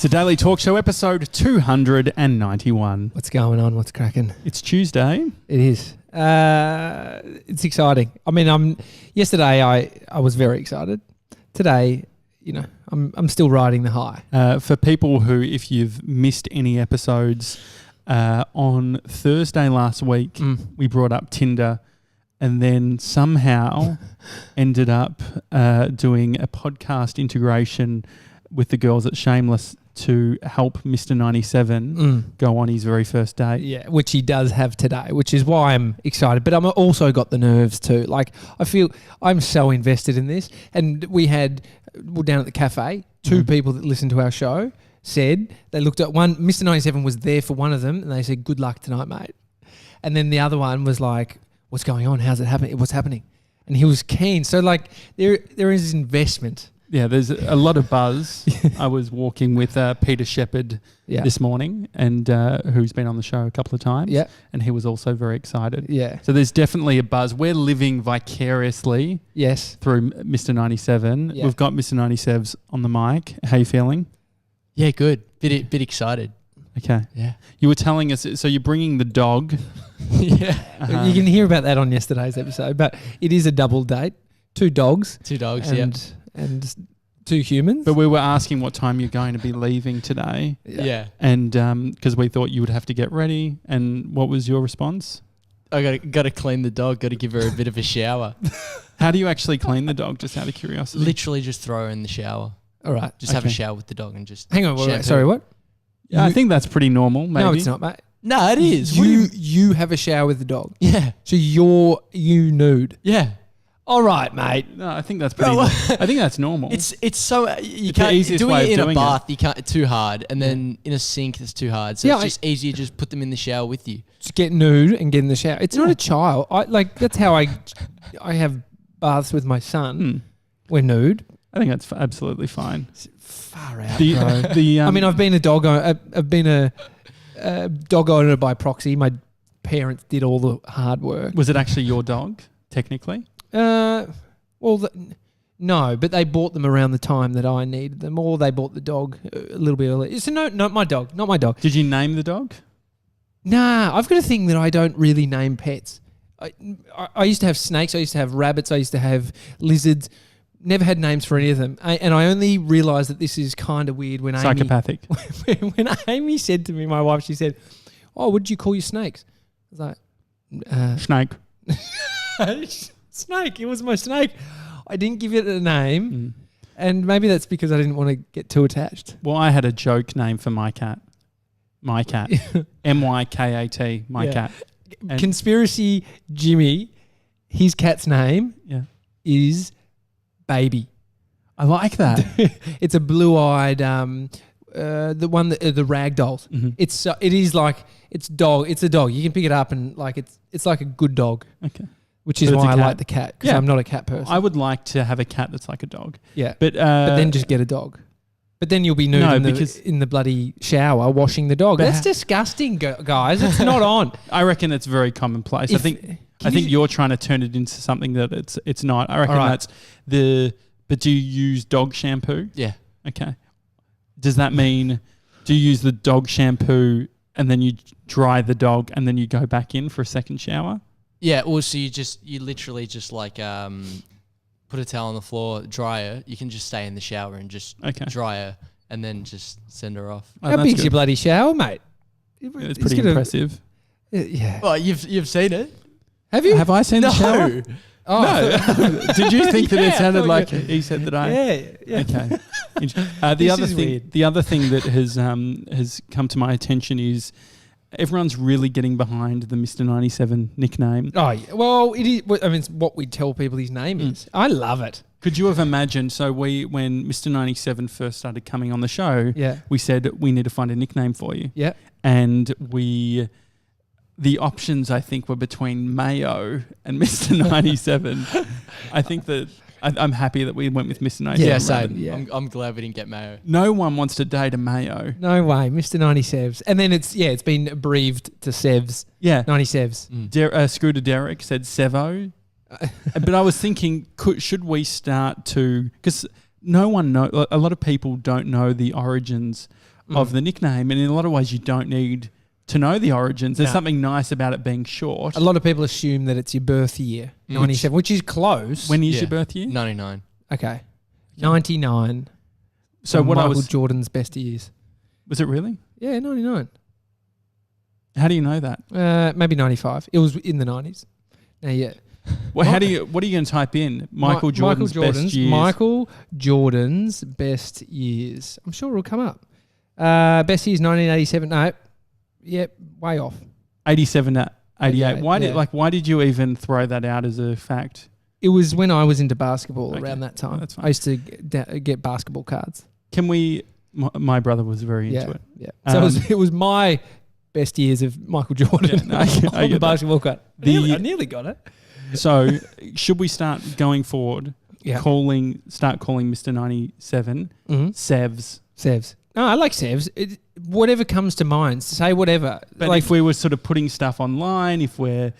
It's a Daily Talk Show episode 291. What's going on? What's cracking? It's Tuesday. It is. It's exciting. I mean, yesterday I was very excited. Today, I'm still riding the high. For people who, if you've missed any episodes, on Thursday last week, we brought up Tinder and then somehow ended up doing a podcast integration with the girls at Shameless to help Mr. 97 go on his very first date. Yeah, which he does have today, which is why I'm excited. But I'm also got the nerves too. Like, I feel I'm so invested in this. And we're down at the cafe, two people that listen to our show said, they looked at one, Mr. 97 was there for one of them, and they said, good luck tonight, mate. And then the other one was like, what's going on? How's it happening? What's happening? And he was keen. So, like, there is investment. Yeah, there's a lot of buzz. I was walking with Peter Shepherd this morning, and who's been on the show a couple of times. Yeah. And he was also very excited. Yeah. So there's definitely a buzz. We're living vicariously through Mr. 97. Yeah. We've got Mr. 97 on the mic. How are you feeling? Yeah, good. Bit excited. Okay. Yeah. You were telling us, so you're bringing the dog. Yeah. You can hear about that on yesterday's episode, but it is a double date. Two dogs. And two humans. But we were asking what time you're going to be leaving today. Yeah. And because we thought you would have to get ready. And what was your response? I got to clean the dog, got to give her a bit of a shower. How do you actually clean the dog, just out of curiosity? Literally just throw her in the shower. All right. Just have a shower with the dog and just hang on, wait, sorry, what? Yeah, I think that's pretty normal, maybe. No, it's not, mate. No, it is. You have a shower with the dog. Yeah. So you nude. Yeah. All right, mate. No, I think that's pretty. I think that's normal. It's so it's can't do it in a bath. You can't too hard, and then in a sink it's too hard. So it's just easier. Just put them in the shower with you. Just get nude and get in the shower. It's not a child. That's how I have baths with my son. We're nude. I think that's absolutely fine. Far out, bro. I mean, I've been a dog owner. I've been a dog owner by proxy. My parents did all the hard work. Was it actually your dog, technically? No, but they bought them around the time that I needed them, or they bought the dog a little bit early. So no, not my dog. Did you name the dog? Nah, I've got a thing that I don't really name pets. I used to have snakes. I used to have rabbits. I used to have lizards. Never had names for any of them. And I only realised that this is kind of weird when Psychopathic. When Amy said to me, my wife, she said, "Oh, what did you call your snakes?" I was like, Snake. Snake. It was my snake. I didn't give it a name, and maybe that's because I didn't want to get too attached. Well, I had a joke name for my cat. My cat. MYKAT. My cat. And Conspiracy Jimmy, his cat's name is Baby. I like that. It's a blue-eyed, the one that the rag dolls. It's it's dog. It's a dog. You can pick it up and it's like a good dog. Okay. Which is why I like the cat, because I'm not a cat person. I would like to have a cat that's like a dog. Yeah. But then just get a dog. But then you'll be nude in the bloody shower washing the dog. That's disgusting, guys. It's not on. I reckon it's very commonplace. I think you're trying to turn it into something that it's not. I reckon that's but do you use dog shampoo? Yeah. Okay. Does that mean, do you use the dog shampoo and then you dry the dog and then you go back in for a second shower? Yeah, or so you literally just like put a towel on the floor, dry her. You can just stay in the shower and just dry her and then just send her off. How big's your bloody shower, mate? It's pretty impressive. Yeah. Well, you've seen it. Have you? Have I seen the shower? Oh. No. Did you think that it sounded like he said that I? Yeah. Okay. The other thing that has come to my attention is everyone's really getting behind the Mr. 97 nickname. Oh, yeah. Well, it is. I mean, it's what we tell people his name is. I love it. Could you have imagined? So when Mr. 97 first started coming on the show, we said we need to find a nickname for you. Yeah. And the options I think were between Mayo and Mr. 97. I think that I'm happy that we went with Mr. 97. Yeah, same. Yeah. I'm glad we didn't get Mayo. No one wants to date a Mayo. No way, Mr. 97s. And then it's been abbreviated to Sevs. Yeah. 97s. Scooter Derek said Sevo. But I was thinking, should we start to... Because no one a lot of people don't know the origins of the nickname. And in a lot of ways, you don't need to know the origins. There's something nice about it being short. A lot of people assume that it's your birth year, 97, which is close. When is your birth year? 99. Okay. 99. So what Michael Jordan's best years. Was it really? Yeah, 99. How do you know that? Maybe 95. It was in the 90s. Yeah. Well, what are you going to type in? Michael Jordan's best years. Michael Jordan's best years. I'm sure it'll come up. Best years 1987. No. Yep, way off. 87 to 88. Why did you even throw that out as a fact? It was when I was into basketball around that time. That's fine. I used to get basketball cards. Can we? My brother was very into it. Yeah. So it was my best years of Michael Jordan on the basketball card. I nearly got it. So should we start going forward? Start calling Mr. 97 Sevs. No, I like Sevs. Whatever comes to mind, say whatever. But if we were sort of putting stuff online, you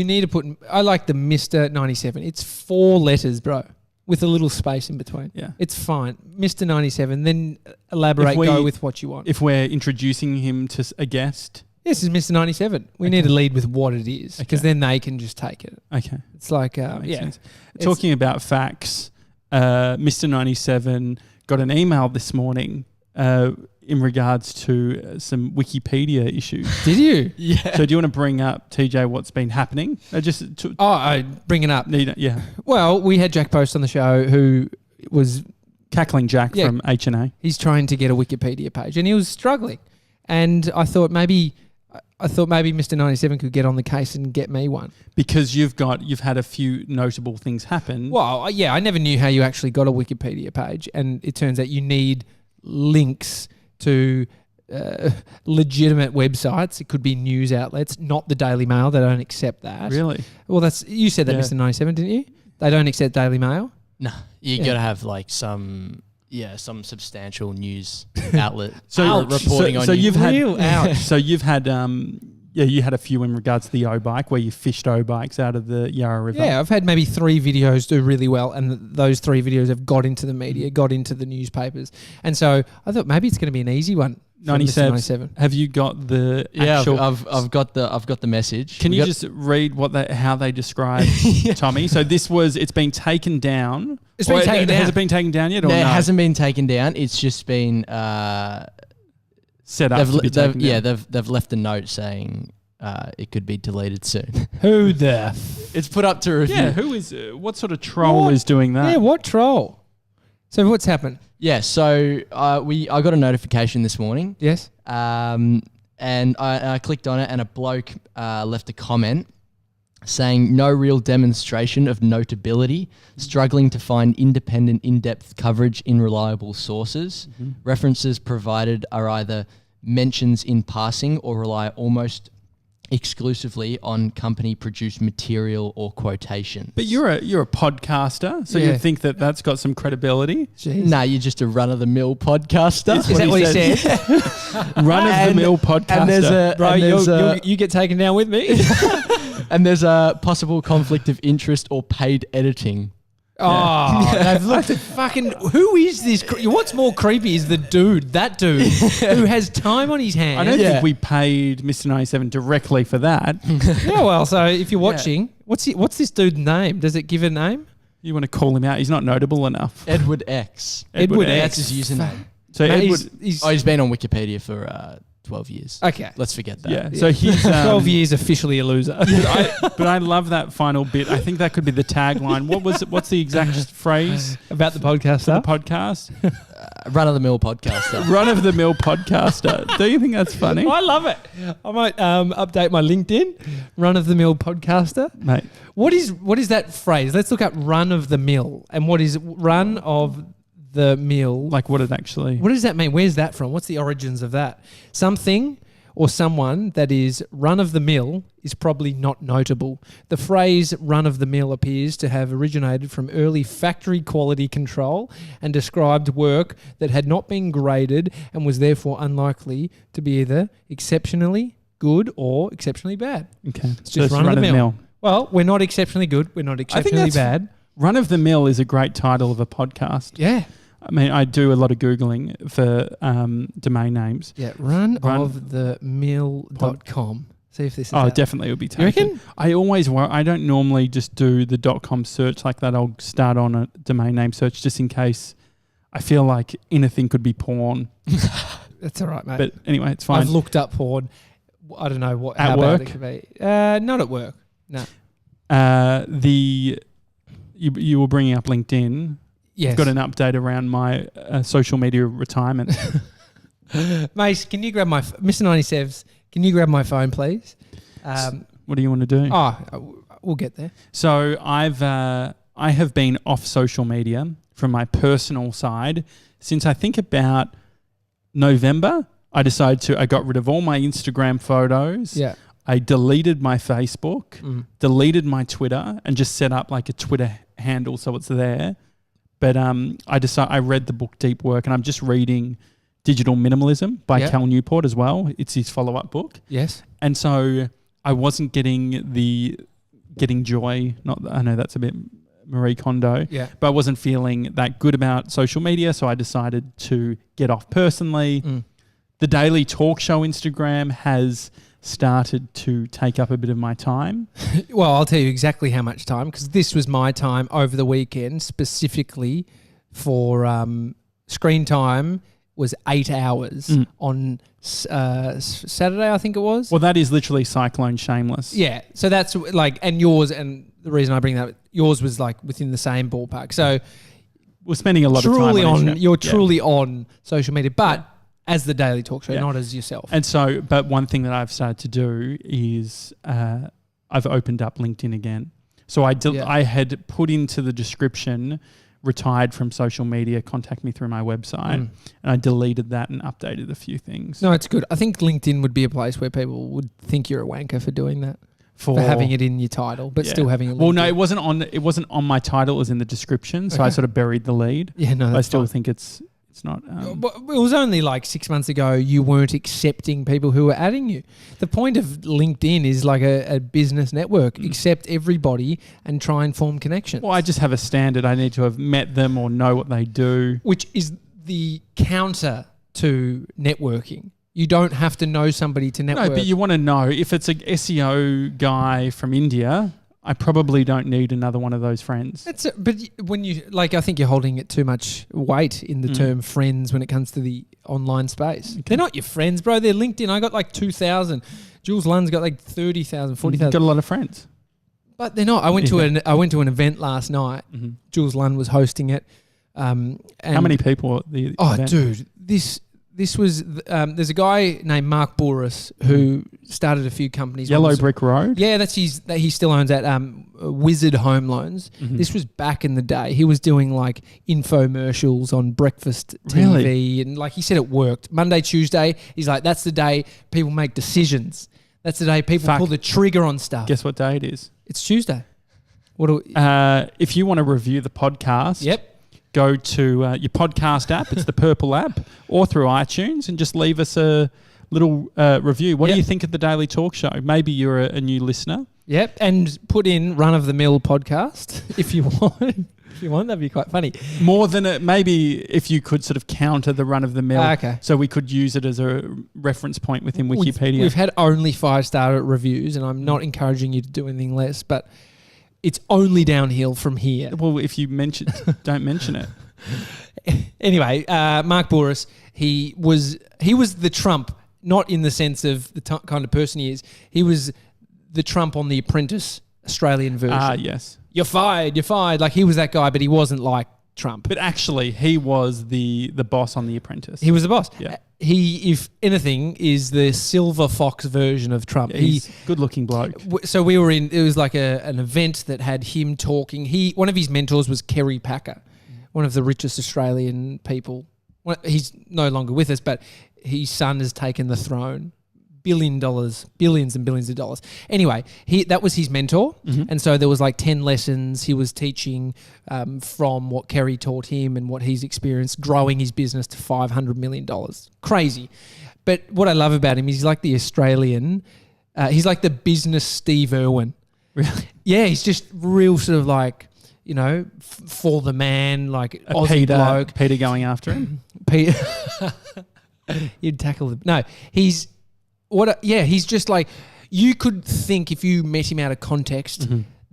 need to put. I like the Mr. 97. It's 4 letters, bro, with a little space in between. Yeah, it's fine. Mr. 97. Then elaborate. Go with what you want. If we're introducing him to a guest, this is Mr. 97. We need to lead with what it is, because then they can just take it. Okay, it's like sense. Talking about facts, Mr. 97 got an email this morning in regards to some Wikipedia issues. Did you? Yeah. So do you want to bring up, TJ, what's been happening? Bring it up. Yeah. Well, we had Jack Post on the show, who was... Cackling Jack from H&A. He's trying to get a Wikipedia page, and he was struggling. And I thought maybe Mr. 97 could get on the case and get me one. Because you've had a few notable things happen. Well, yeah, I never knew how you actually got a Wikipedia page, and it turns out you need links to legitimate websites. It could be news outlets, not the Daily Mail. They don't accept that. Really? Well, you said that, Mr. 97, didn't you? They don't accept Daily Mail? No, you got to have like some substantial news outlet reporting on you. You've had So you've had you had a few in regards to the O-bike, where you fished O-bikes out of the Yarra River. Yeah, I've had maybe 3 videos do really well, and those 3 videos have got into the media, got into the newspapers. And so I thought maybe it's going to be an easy one. 97. Have you got the actual... I've got the message. Can you just read how they describe Tommy? So it's been taken down. It's been taken down. Has it been taken down yet? Or no, it hasn't been taken down. It's just been set up to be taken down. They've left a note saying it could be deleted soon. Who the... It's put up to review. Yeah, who is... what sort of troll is doing that? Yeah, what troll? So what's happened? Yeah, so I got a notification this morning. Yes. And I clicked on it, and a bloke left a comment saying, "No real demonstration of notability, struggling to find independent, in-depth coverage in reliable sources. Mm-hmm. References provided are either mentions in passing or rely almost exclusively on company-produced material or quotation." But you're a podcaster, so you think that's got some credibility? Jeez. Nah, you're just a run-of-the-mill podcaster. Is that what he said? Run-of-the-mill podcaster. You get taken down with me. And there's a possible conflict of interest or paid editing. Oh, they've looked at fucking... Who is this? What's more creepy is that dude who has time on his hands. I don't think we paid Mr. 97 directly for that. Yeah, well, so if you're watching, what's this dude's name? Does it give a name? You want to call him out? He's not notable enough. Edward X. Edward X. That's his username. So he's been on Wikipedia for 12 years. Okay. Let's forget that. Yeah. So he's 12 years officially a loser. But I love that final bit. I think that could be the tagline. What's the exact phrase about the podcaster? The podcast? Run-of-the-mill podcaster. Run-of-the-mill podcaster. Do you think that's funny? I love it. I might update my LinkedIn. Run-of-the-mill podcaster. Mate. What is that phrase? Let's look up run-of-the-mill. And what is run of the mill? Like what does that mean? Where's that from? What's the origins of that? Something or someone that is run-of-the-mill is probably not notable. The phrase run-of-the-mill appears to have originated from early factory quality control and described work that had not been graded and was therefore unlikely to be either exceptionally good or exceptionally bad. Okay. It's just run-of-the-mill. Well, we're not exceptionally good. We're not exceptionally bad. Run-of-the-mill is a great title of a podcast. Yeah. I mean, I do a lot of Googling for domain names. Yeah, runofthemill.com. See if this is out. Definitely it would be taken. You reckon? I always I don't normally just do the .com search like that. I'll start on a domain name search just in case I feel like anything could be porn. That's all right, mate. But anyway, it's fine. I've looked up porn. I don't know At how work? bad it could be. Not at work. No. You were bringing up LinkedIn. Yes. I've got an update around my social media retirement. Mace, can you grab my Mr. 97s? Can you grab my phone, please? What do you want to do? We'll get there. So I have been off social media from my personal side since I think about November. I got rid of all my Instagram photos. Yeah. I deleted my Facebook, deleted my Twitter, and just set up like a Twitter handle so it's there. But I read the book Deep Work, and I'm just reading Digital Minimalism by Cal Newport as well. It's his follow-up book. Yes. And so I wasn't getting joy. I know that's a bit Marie Kondo. Yeah. But I wasn't feeling that good about social media, so I decided to get off personally. The Daily Talk Show Instagram has started to take up a bit of my time. Well, I'll tell you exactly how much time, because this was my time over the weekend specifically for screen time was 8 hours on Saturday, I think it was. Well, that is literally Cyclone Shameless. Yeah. So that's like, and yours, and the reason I bring that, yours was like within the same ballpark. So we're spending a lot of time on Instagram. You're truly on social media, but as the Daily Talk Show, not as yourself. And so, but one thing that I've started to do is I've opened up LinkedIn again. So I had put into the description, retired from social media, contact me through my website. And I deleted that and updated a few things. No, it's good. I think LinkedIn would be a place where people would think you're a wanker for doing that. For having it in your title, but still having it. Well, no, it wasn't on my title. It was in the description. So I sort of buried the lead. Yeah, no, I still think it's not. It was only like 6 months ago you weren't accepting people who were adding you. The point of LinkedIn is like a business network. Accept everybody and try and form connections. Well, I just have a standard. I need to have met them or know what they do. Which is the counter to networking. You don't have to know somebody to network. No, but you want to know. If it's an SEO guy from India, I probably don't need another one of those friends. But when you I think you're holding it too much weight in the term friends when it comes to the online space. Okay. They're not your friends, bro. They're LinkedIn. I got like 2,000. Jules Lund's got like 30,000, 40,000. Got a lot of friends. But they're not. I went to an event last night. Jules Lund was hosting it. And how many people at the event? Dude, this was there's a guy named Mark Bouris who started a few companies. Yellow Brick Road? Yeah, he still owns that Wizard Home Loans. This was back in the day. He was doing like infomercials on breakfast TV and like he said it worked. Monday, Tuesday, he's like, that's the day people make decisions. That's the day people pull the trigger on stuff. Guess what day it is? It's Tuesday. If you want to review the podcast, go to your podcast app. It's the purple app, or through iTunes, and just leave us a little review. What do you think of the Daily Talk Show? Maybe you're a new listener. Yep, and put in Run of the Mill podcast if you want. If you want, that'd be quite funny. More than maybe if you could sort of counter the Run of the Mill, so we could use it as a reference point within Wikipedia. We've had only 5-star reviews, and I'm not encouraging you to do anything less, but it's only downhill from here. Well, if you don't mention it. Anyway, Mark Bouris, he was the Trump, not in the sense of the kind of person he is. He was the Trump on The Apprentice Australian version. Yes. You're fired. Like he was that guy, but he wasn't like Trump. But actually, he was the boss on The Apprentice. He was the boss. Yeah. He, if anything, is the silver fox version of Trump. Yeah, he's a good-looking bloke. So we were in. It was like an event that had him talking. One of his mentors was Kerry Packer, one of the richest Australian people. He's no longer with us, but his son has taken the throne. $1 billion, billions and billions of dollars. Anyway, that was his mentor. And so there was like 10 lessons he was teaching from what Kerry taught him and what he's experienced growing his business to $500 million. Crazy. But what I love about him is he's like the Australian, he's like the business Steve Irwin. Really? Yeah, he's just real sort of like, for the man, like Aussie bloke. Peter going after him. Peter, you'd tackle him. No, he's just like, you could think if you met him out of context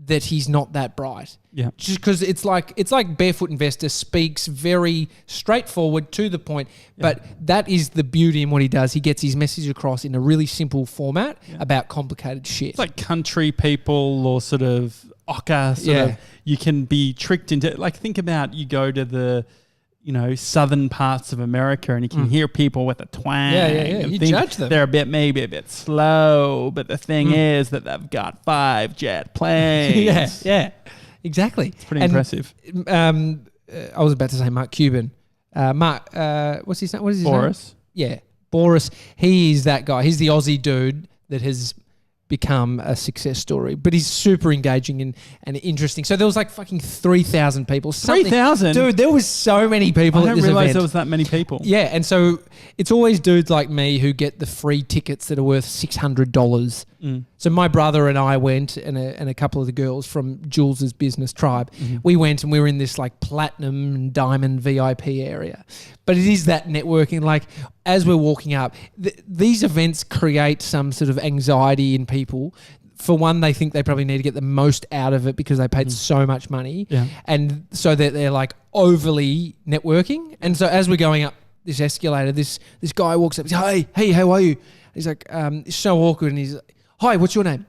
that he's not that bright. Yeah. Just because it's like Barefoot Investor speaks very straightforward to the point, but that is the beauty in what he does. He gets his message across in a really simple format about complicated shit. It's like country people or sort of ochre of, you can be tricked into, like, think about, you go to the southern parts of America and you can hear people with a twang. Yeah. You judge them. They're maybe a bit slow, but the thing is that they've got 5 jet planes. Yeah, exactly. It's pretty impressive. I was about to say Mark Cuban. Mark, what's his name? What is his Bouris. name? Yeah, Bouris. He is that guy. He's the Aussie dude that has become a success story, but he's super engaging and interesting. So there was like fucking 3,000 people. 3,000? Dude, there was so many people at this event. I didn't realise there was that many people. Yeah, and so it's always dudes like me who get the free tickets that are worth $600. So my brother and I went, and a couple of the girls from Jules's business tribe, we went and we were in this like platinum and diamond VIP area. But it is that networking. Like, as we're walking up, these events create some sort of anxiety in people. For one, they think they probably need to get the most out of it because they paid so much money. Yeah. And so that they're like overly networking. And so as we're going up this escalator, this guy walks up, he's like, hey, how are you? He's like, it's so awkward. And he's like, hi, what's your name?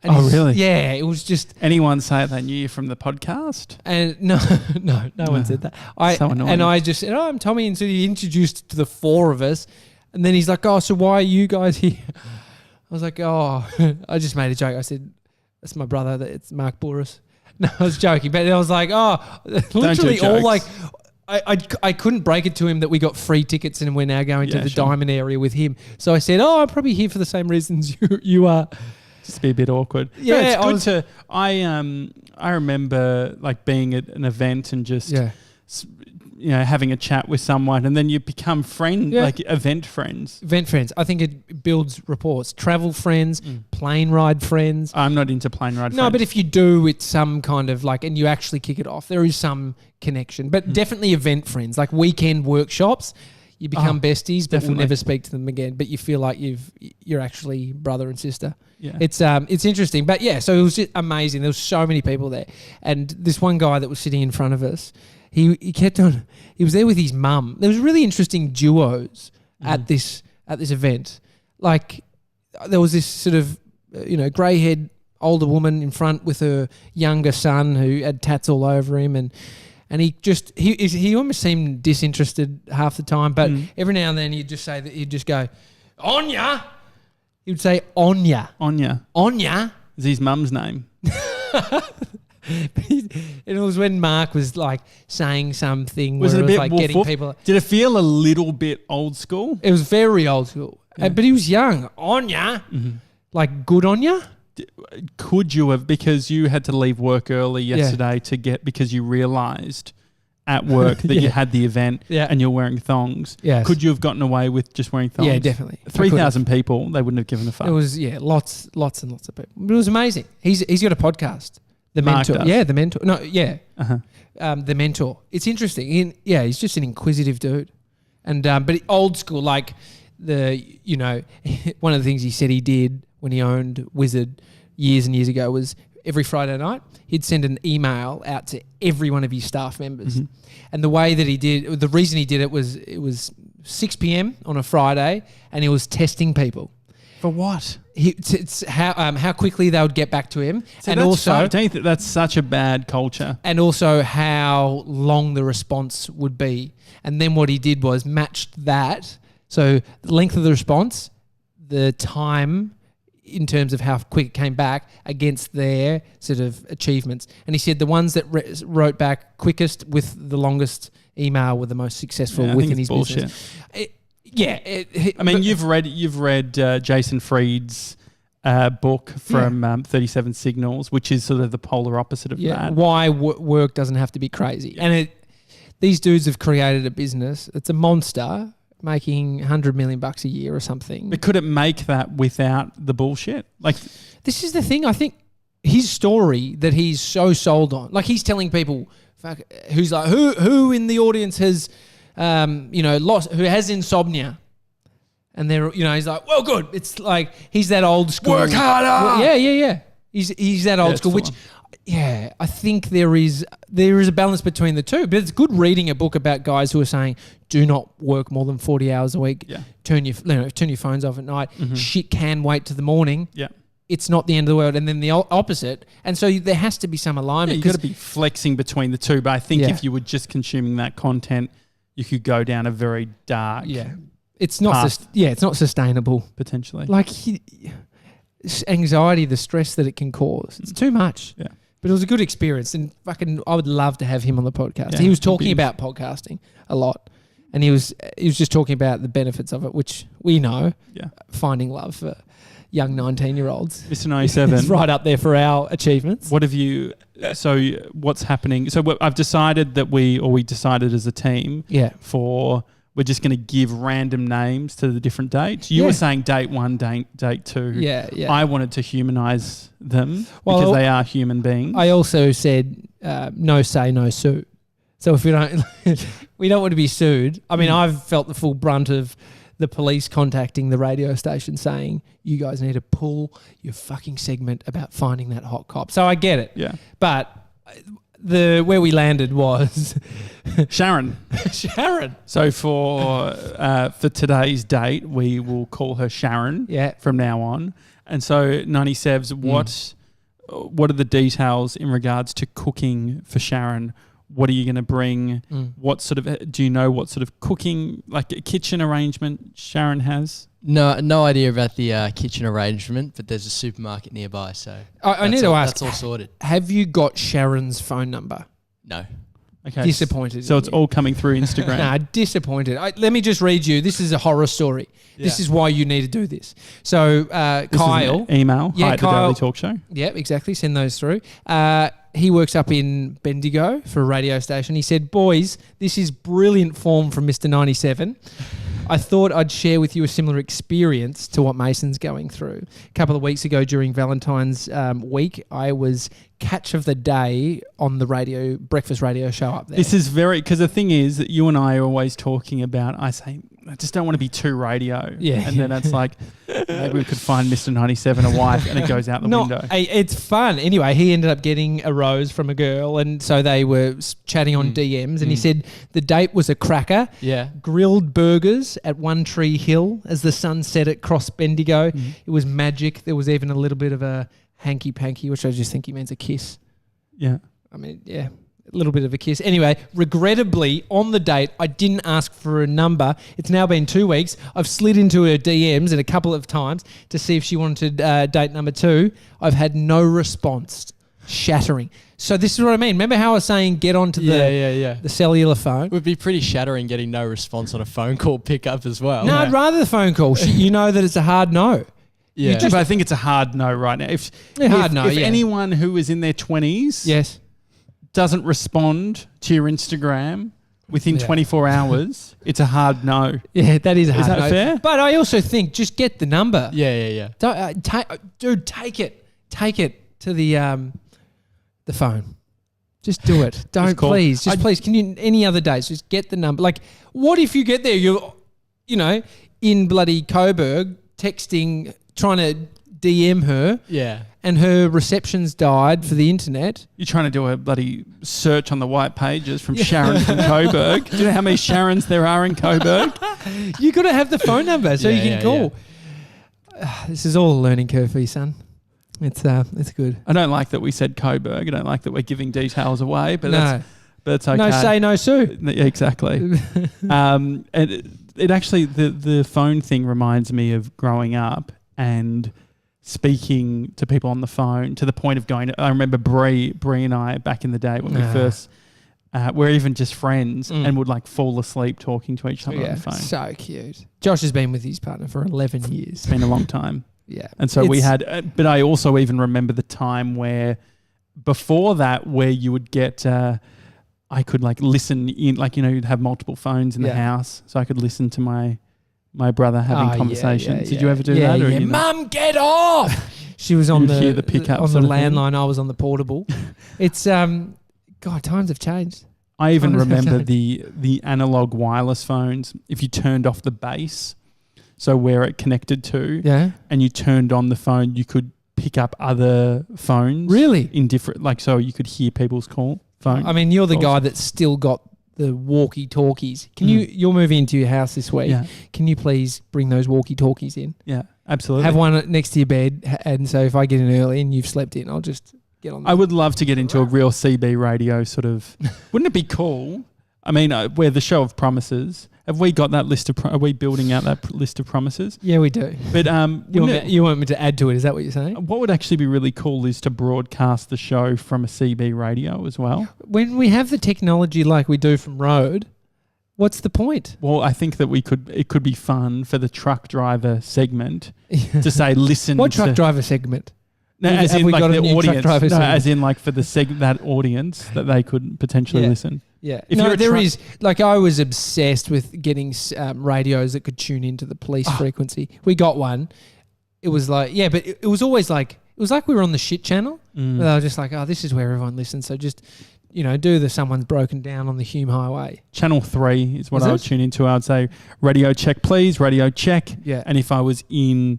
And really? Yeah, it was just... Anyone say they knew you from the podcast? And no one said that. So annoying. And I just said, I'm Tommy. And so he introduced to the 4 of us. And then he's like, oh, so why are you guys here? I was like, oh, I just made a joke. I said, that's my brother. It's Mark Bouris. No, I was joking. But I was like, oh, literally all like... I couldn't break it to him that we got free tickets and we're now going to the diamond area with him. So I said, I'm probably here for the same reasons you are. Just to be a bit awkward. Yeah, it's good I remember like being at an event and just having a chat with someone, and then you become like event friends. Event friends. I think it builds rapports. Travel friends, plane ride friends. I'm not into plane ride friends. No, but if you do, it's some kind of like, and you actually kick it off, there is some connection. But definitely event friends, like weekend workshops. You become besties, but we'll never speak to them again. But you feel like you're actually brother and sister. Yeah. It's interesting. But yeah, so it was just amazing. There was so many people there. And this one guy that was sitting in front of us, he kept on, he was there with his mum. There was really interesting duos at this event. Like, there was this sort of, grey-haired older woman in front with her younger son who had tats all over him, and he almost seemed disinterested half the time, but every now and then he'd just go, Anya. He would say Anya. Anya is his mum's name. It was when Mark was like saying something. Was it a bit like getting people? Did it feel a little bit old school? It was very old school, but he was young. Anya, like good Anya. Could you have, because you had to leave work early yesterday because you realised at work that you had the event and you're wearing thongs. Yes. Could you have gotten away with just wearing thongs? Yeah, definitely. 3,000 people, they wouldn't have given a fuck. It was, lots and lots of people. But it was amazing. He's got a podcast. The Mark Mentor. does. Yeah, The Mentor. No, yeah. The Mentor. It's interesting. He's just an inquisitive dude. And but old school, like one of the things he said he did when he owned Wizard years and years ago was every Friday night he'd send an email out to every one of his staff members. And the way that the reason he did it was 6 p.m. on a Friday, and he was testing people. For what? It's how quickly they would get back to him, and also don't you think that's such a bad culture? And also how long the response would be. And then what he did was matched that. So the length of the response, the time in terms of how quick it came back against their sort of achievements. And he said the ones that wrote back quickest with the longest email were the most successful within his business. You've read Jason Fried's book from 37 Signals, which is sort of the polar opposite of that. Why work doesn't have to be crazy. And these dudes have created a business. It's a monster, making $100 million a year or something. But could it make that without the bullshit? Like, this is the thing. I think his story that he's so sold on. Like he's telling people, fuck, who's like, who in the audience has, lost, who has insomnia. And they're, he's like, well, good. It's like, he's that old school. Work harder. Yeah. He's that old school, which, I think there is a balance between the two. But it's good reading a book about guys who are saying, do not work more than 40 hours a week. Yeah. Turn your phones off at night. Mm-hmm. Shit can wait to the morning. Yeah. It's not the end of the world. And then the opposite. And so there has to be some alignment. You've got to be flexing between the two. But I think if you were just consuming that content, you could go down a very dark it's not it's not sustainable. Potentially. Like anxiety, the stress that it can cause. It's too much. Yeah. But it was a good experience. And I would love to have him on the podcast. He was talking about podcasting a lot. And he was just talking about the benefits of it, which we know. Yeah. Finding love for young 19-year-olds. Mr. 97. It's right up there for our achievements. What have you... So what's happening? So I've decided that we decided as a team we're just going to give random names to the different dates. You were saying date 1, date 2. Yeah. I wanted to humanize them because they are human beings. I also said no say, no sue. So if we don't want to be sued. I mean, I've felt the full brunt of the police contacting the radio station saying, you guys need to pull your fucking segment about finding that hot cop. So I get it. Yeah. But where we landed was Sharon. Sharon. So for today's date, we will call her Sharon from now on. And so 97s, what are the details in regards to cooking for Sharon? What are you going to bring? What sort of, do you know what sort of cooking, like a kitchen arrangement Sharon has? No idea about the kitchen arrangement, but there's a supermarket nearby, so I need to ask. That's all sorted. Have you got Sharon's phone number? No. Okay. Disappointed. So it's all coming through Instagram. Nah, disappointed. Let me just read you. This is a horror story. Yeah. This is why you need to do this. So Kyle. Email. Hi, Kyle, the Daily Talk Show. Yeah, exactly. Send those through. He works up in Bendigo for a radio station. He said, boys, this is brilliant form from Mr. 97. I thought I'd share with you a similar experience to what Mason's going through. A couple of weeks ago during Valentine's week, I was catch of the day on the breakfast radio show up there. This is because the thing is that you and I are always talking about, I say, I just don't want to be too radio. Yeah. And then it's like, maybe we could find Mr. 97 a wife and it goes out the window. It's fun. Anyway, he ended up getting a rose from a girl and so they were chatting on DMs and he said the date was a cracker. Yeah. Grilled burgers at One Tree Hill as the sun set at Cross Bendigo. It was magic. There was even a little bit of a hanky-panky, which I just think he means a kiss. Yeah. I mean, yeah. A little bit of a kiss. Anyway, regrettably, on the date, I didn't ask for a number. It's now been 2 weeks. I've slid into her DMs a couple of times to see if she wanted date number 2. I've had no response. Shattering. So this is what I mean. Remember how I was saying get onto the cellular phone? It would be pretty shattering getting no response on a phone call pickup as well. No, I'd rather the phone call. You know that it's a hard no. Yeah. But I think it's a hard no right now. If anyone who is in their 20s doesn't respond to your Instagram within 24 hours, it's a hard no. Yeah, that is a hard no. Is that fair? But I also think just get the number. Yeah. Don't, take it. Take it to the phone. Just do it. Don't please. Please. Can you any other days? Just get the number. Like, what if you get there? You're, in bloody Coburg texting, trying to DM her. Yeah. And her reception's died for the internet. You're trying to do a bloody search on the white pages from Sharon from Coburg. Do you know how many Sharons there are in Coburg? You got to have the phone number so you can call. Yeah. This is all a learning curve for you, son. It's good. I don't like that we said Coburg. I don't like that we're giving details away, but that's okay. No say, no sue. Yeah, exactly. And it actually, the phone thing reminds me of growing up and speaking to people on the phone to the point of going. I remember Brie and I back in the day when we first were even just friends and would like fall asleep talking to each other on the phone. So cute. Josh has been with his partner for 11 years. It's been a long time. Yeah. And so we had, but I also even remember the time where before that where you would get, I could like listen in, like, you'd have multiple phones in the house, so I could listen to my brother having conversations. Did you ever do that? Or Mum, get off! She was on You'd the hear the pickup on the sort of thing. landline. I was on the portable. It's God, times have changed. I even Times have remember changed. the analog wireless phones. If you turned off the base, so where it connected to, Yeah. and you turned on the phone, you could pick up other phones. Really? In different, like, so you could hear people's phone. I mean, you're the calls. guy that's still got the walkie-talkies. Can you're moving into your house this week. Yeah. Can you please bring those walkie-talkies in? Yeah, absolutely. Have one next to your bed, and so if I get in early and you've slept in, I'll just get on. I would love to get into a real CB radio sort of. Wouldn't it be cool? I mean, we're the show of promises. Have we got that list of? Are we building out that list of promises? Yeah, we do. But You want me to add to it? Is that what you're saying? what would actually be really cool is to broadcast the show from a CB radio as well. When we have the technology like we do from Road, what's the point? Well, I think that it could be fun for the truck driver segment to say, listen. What to, truck driver segment? No, as Have in we like got a the new truck audience. driver No, segment? as in like for the that audience that they could potentially Yeah. listen. Yeah. If No, you're a there truck- is. Like, I was obsessed with getting radios that could tune into the police frequency. We got one. It was like, yeah, but it was always like, it was like we were on the shit channel. Mm. But they were just like, oh, this is where everyone listens. So just, do the someone's broken down on the Hume Highway. Channel 3 is what Is I it? would tune into. I would say, radio check, please, radio check. Yeah. And if I was in,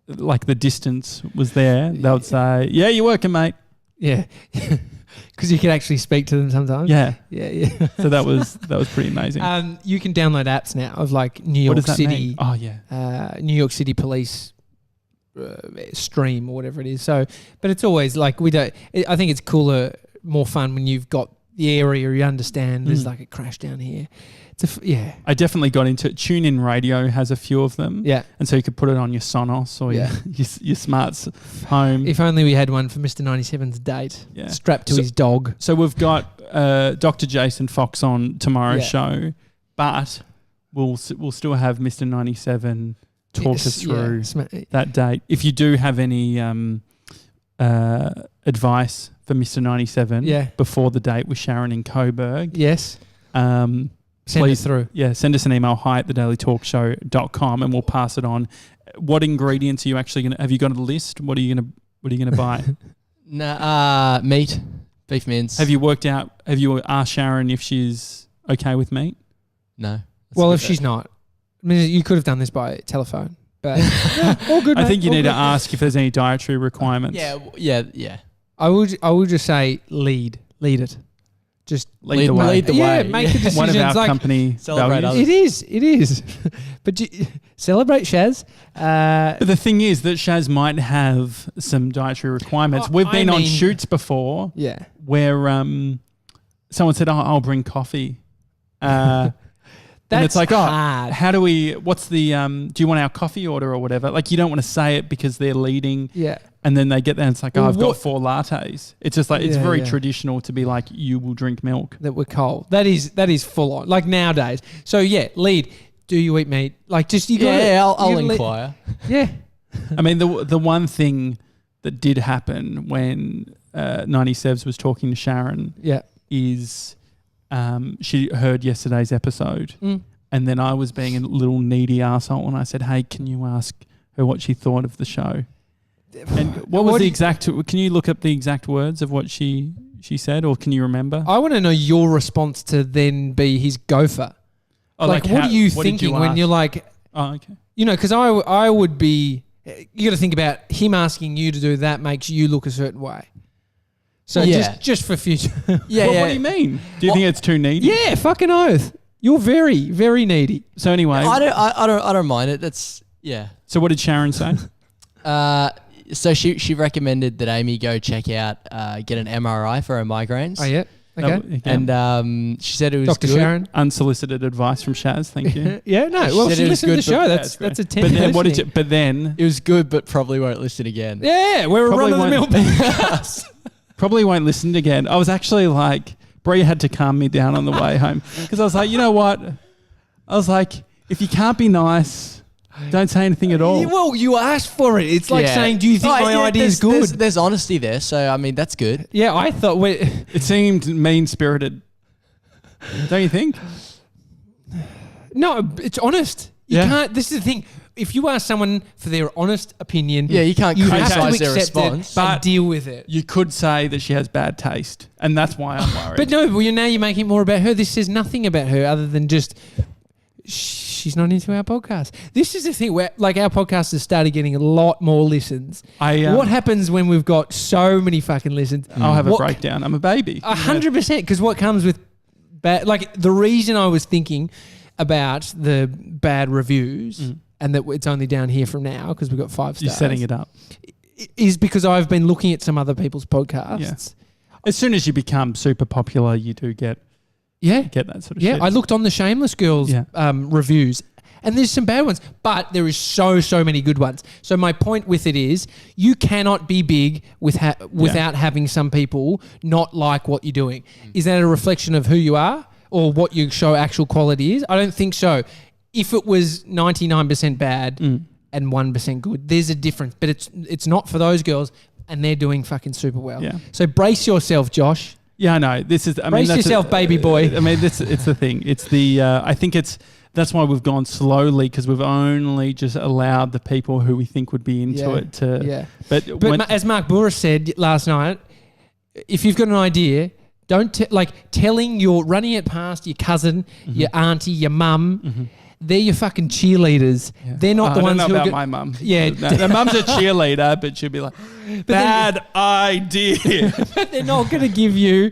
like the distance was there, they would say, yeah, you're working, mate. Yeah. Because you can actually speak to them sometimes. Yeah. Yeah, yeah. So that was pretty amazing. You can download apps now of like New what York does that City. mean? Oh, yeah. New York City Police stream or whatever it is. So, but it's always like I think it's cooler, more fun when you've got the area you understand. There's like a crash down here. Yeah. I definitely got into it. TuneIn Radio has a few of them. Yeah. And so you could put it on your Sonos or your smart's home. If only we had one for Mr. 97's date strapped to his dog. So we've got Dr. Jason Fox on tomorrow's show, but we'll still have Mr. 97 talk us through that date. If you do have any advice for Mr. 97 before the date with Sharon in Coburg, send it through. Yeah, send us an email, hi@thedailytalkshow.com, and we'll pass it on. What ingredients are you actually going to... Have you got a list? What are you going to buy? Meat, beef mince. Have you asked Sharon if she's okay with meat? No. Well, if she's not, I mean, you could have done this by telephone, but all good. I mate, think you all need to good. ask if there's any dietary requirements. Yeah. I would just say lead it. Just Lead the way. Make the decisions. One of our like, company Celebrate values. It is. But celebrate Shaz. But the thing is that Shaz might have some dietary requirements. We've been on shoots before where someone said, I'll bring coffee. That's and it's like, hard. how do we, what's the, do you want our coffee order or whatever? Like, you don't want to say it because they're leading. Yeah. And then they get there and it's like, Well, I've got 4 lattes. It's just like, it's Yeah, very yeah. traditional to be like, you will drink milk. That we're cold. That is full on. Like nowadays. So lead. Do you eat meat? Like just you got. Yeah, I'll inquire. Yeah. I mean, the one thing that did happen when 97s was talking to Sharon is she heard yesterday's episode and then I was being a little needy arsehole and I said, hey, can you ask her what she thought of the show? And what was the exact... Can you look up the exact words of what she said, or can you remember? I want to know your response to then be his gopher. Oh, what are you thinking when you're like... Oh, okay. Because I would be... You got to think about him asking you to do that makes you look a certain way. So just for future... What do you mean? Do you think it's too needy? Yeah, fucking oath. You're very, very needy. So anyway... I don't mind it. That's... Yeah. So what did Sharon say? So she recommended that Amy go check out, get an MRI for her migraines. Oh, yeah. Okay. And she said it was Dr. good. Sharon. Unsolicited advice from Shaz. Thank you. Yeah, no. Well, she listened to the show. That's a 10. But then what did you... But then... It was good, but probably won't listen again. Yeah, we're a run-of-the-mill podcast. Probably won't listen again. I was actually like... Brie had to calm me down on the way home. Because I was like, you know what? I was like, if you can't be nice... Don't say anything at all. Well, you asked for it. It's like saying, do you think my idea is good? There's honesty there, so I mean, that's good. Yeah, I thought... It seemed mean-spirited. Don't you think? No, it's honest. You can't... This is the thing. if you ask someone for their honest opinion, Yeah, you can't have to criticise their accept response. it and deal with it. You could say that she has bad taste, and that's why I'm worried. But no, now you're making it more about her. This says nothing about her other than just she's not into our podcast. This is the thing where, like, our podcast has started getting a lot more listens. What happens when we've got so many fucking listens? I'll have a breakdown. I'm a baby. 100%, because what comes with bad, like, the reason I was thinking about the bad reviews and that it's only down here from now because we've got 5 stars. You're setting it up. Is because I've been looking at some other people's podcasts. Yeah. As soon as you become super popular, you do get that sort of shit. Yeah, I looked on the Shameless Girls reviews, and there's some bad ones, but there is so many good ones. So my point with it is, you cannot be big without having some people not like what you're doing. Is that a reflection of who you are or what your show actual quality is? I don't think so. If it was 99% bad and 1% good, there's a difference. But it's not for those girls, and they're doing fucking super well. Yeah. So brace yourself, Josh. Yeah, I know. Brace yourself, baby boy. I mean, it's the thing. It's the. I think that's why we've gone slowly, because we've only just allowed the people who we think would be into it to. Yeah. But as Mark Bouris said last night, if you've got an idea, don't running it past your cousin, your auntie, your mum. They're your fucking cheerleaders. Yeah. They're not the ones who about my mum. Yeah. My mum's a cheerleader, but she'll be like, bad idea. But they're not going to give you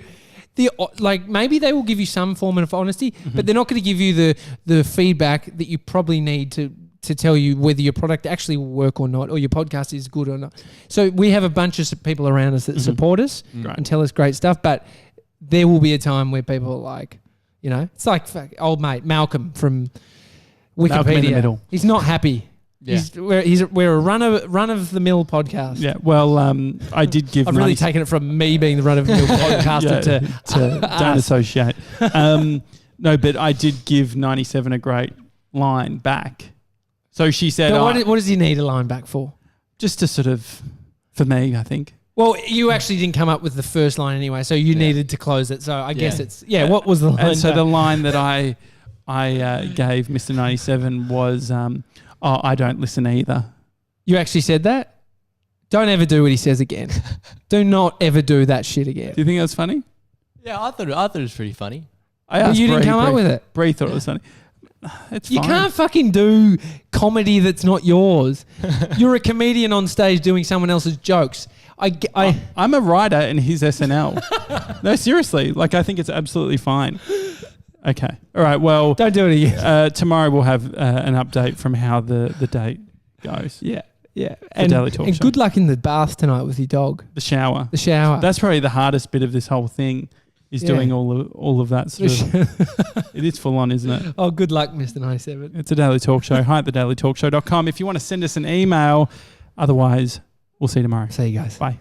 maybe they will give you some form of honesty, but they're not going to give you the feedback that you probably need to tell you whether your product actually will work or not, or your podcast is good or not. So we have a bunch of people around us that support us and tell us great stuff, but there will be a time where people are like, it's like old mate Malcolm from Wikipedia. He's not happy. Yeah. We're a run of the mill podcast. Yeah. Well, I did give. I've really taken it from me being the run of the mill podcaster to don't associate. No, but I did give 97 a great line back. So she said, what does he need a line back for? Just to sort of, for me, I think. Well, you actually didn't come up with the first line anyway, so you needed to close it. So I guess it's what was the line? And so the line that I gave Mr. 97 was, I don't listen either. You actually said that? Don't ever do what he says again. Do not ever do that shit again. Do you think that was funny? Yeah, I thought it was pretty funny. You didn't come up with it? Bree thought it was funny. It's you fine. can't fucking do comedy that's not yours. You're a comedian on stage doing someone else's jokes. I'm a writer in his SNL. No, seriously. I think it's absolutely fine. Okay. All right. Well, don't do it again. Tomorrow we'll have an update from how the date goes. Yeah. Yeah. And Daily Talk Show. Good luck in the bath tonight with your dog. The shower. That's probably the hardest bit of this whole thing. Is doing all of that sort of. It is full on, isn't it? Oh, good luck, Mr. 97. It's a Daily Talk Show. Hi at thedailytalkshow.com if you want to send us an email. Otherwise, we'll see you tomorrow. See you guys. Bye.